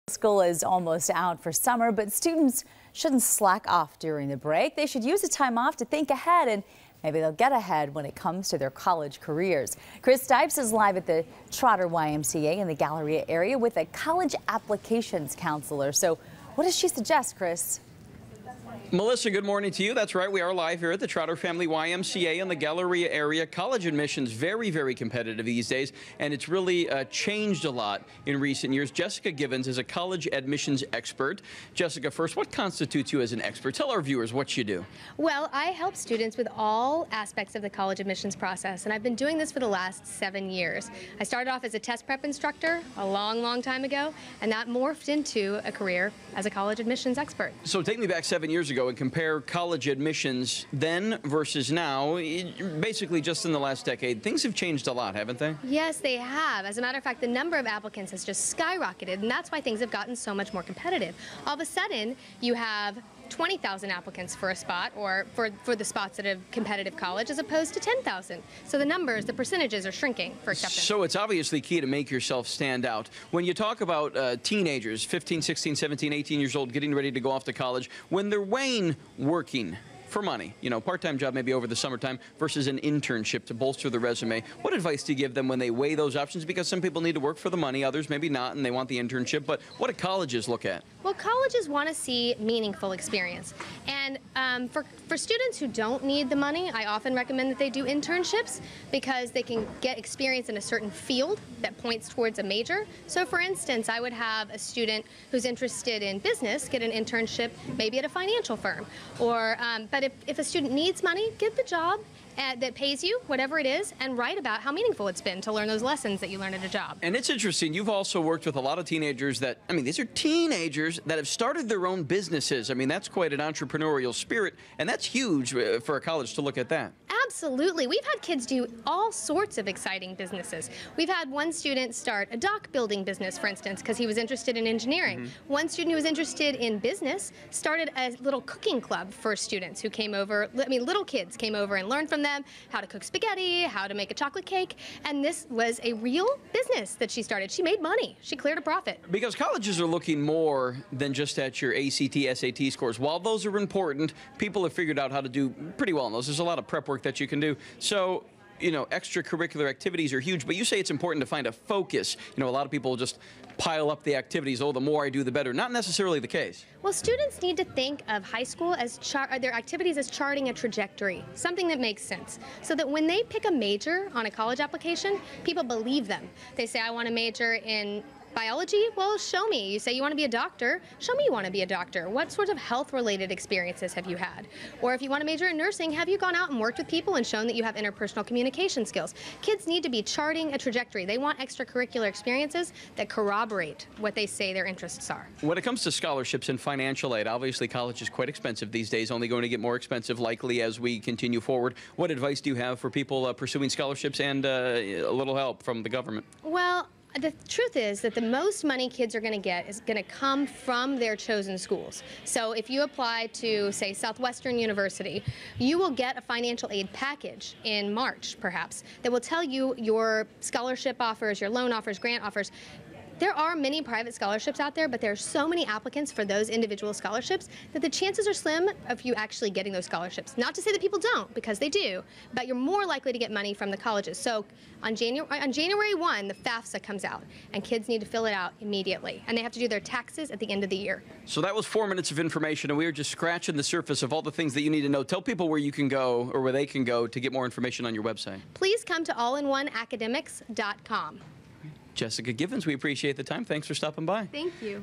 School is almost out for summer, but students shouldn't slack off during the break. They should use the time off to think ahead, and maybe they'll get ahead when it comes to their college careers. Chris Stipes is live at the Trotter YMCA in the Galleria area with a college applications counselor. So what does she suggest, Chris? Melissa, good morning to you. That's right. We are live here at the Trotter Family YMCA in the Galleria area. College admissions very, very competitive these days, and it's really changed a lot in recent years. Jessica Givens is a college admissions expert. Jessica, first, what constitutes you as an expert? Tell our viewers what you do. Well, I help students with all aspects of the college admissions process, and I've been doing this for the last 7 years. I started off as a test prep instructor a long, long time ago, and that morphed into a career as a college admissions expert. So take me back 7 years ago and compare college admissions then versus now. Basically just in the last decade, things have changed a lot, haven't they? Yes, they have. As a matter of fact, the number of applicants has just skyrocketed, and that's why things have gotten so much more competitive. All of a sudden, you have 20,000 applicants for a spot, or for the spots at a competitive college, as opposed to 10,000. So the numbers, the percentages are shrinking for acceptance. So it's obviously key to make yourself stand out. When you talk about teenagers, 15, 16, 17, 18 years old, getting ready to go off to college, when they're weighing working for money, you know, part-time job maybe over the summertime versus an internship to bolster the resume, what advice do you give them when they weigh those options? Because some people need to work for the money, others maybe not, and they want the internship. But what do colleges look at? Well, colleges want to see meaningful experience. And for students who don't need the money, I often recommend that they do internships because they can get experience in a certain field that points towards a major. So for instance, I would have a student who's interested in business get an internship maybe at a financial firm. Or, but if a student needs money, get the job that pays you, whatever it is, and write about how meaningful it's been to learn those lessons that you learn at a job. And it's interesting, you've also worked with a lot of teenagers that, I mean, these are teenagers that have started their own businesses. I mean, that's quite an entrepreneurial spirit, and that's huge for a college to look at that. Absolutely. We've had kids do all sorts of exciting businesses. We've had one student start a dock building business, for instance, because he was interested in engineering. One student who was interested in business started a little cooking club for students who came over, little kids came over and learned from them how to cook spaghetti, how to make a chocolate cake, and this was a real business that she started. She made money. She cleared a profit. Because colleges are looking more than just at your ACT, SAT scores. While those are important, people have figured out how to do pretty well in those. There's a lot of prep work that you can do. So, you know, extracurricular activities are huge, but you say it's important to find a focus. You know, a lot of people just pile up the activities. Oh, the more I do, the better. Not necessarily the case. Well, students need to think of high school as their activities as charting a trajectory, something that makes sense, so that when they pick a major on a college application, people believe them. They say, I want to major in biology? Well, show me. You say you want to be a doctor? Show me you want to be a doctor. What sorts of health-related experiences have you had? Or if you want to major in nursing, have you gone out and worked with people and shown that you have interpersonal communication skills? Kids need to be charting a trajectory. They want extracurricular experiences that corroborate what they say their interests are. When it comes to scholarships and financial aid, obviously college is quite expensive these days, only going to get more expensive likely as we continue forward. What advice do you have for people pursuing scholarships and a little help from the government? Well, the truth is that the most money kids are going to get is going to come from their chosen schools. So if you apply to, say, Southwestern University, you will get a financial aid package in March, perhaps, that will tell you your scholarship offers, your loan offers, grant offers. There are many private scholarships out there, but there are so many applicants for those individual scholarships that the chances are slim of you actually getting those scholarships. Not to say that people don't, because they do, but you're more likely to get money from the colleges. So on January 1, the FAFSA comes out, and kids need to fill it out immediately, and they have to do their taxes at the end of the year. So that was 4 minutes of information, and we were just scratching the surface of all the things that you need to know. Tell people where you can go, or where they can go, to get more information on your website. Please come to allinoneacademics.com. Jessica Givens, we appreciate the time. Thanks for stopping by. Thank you.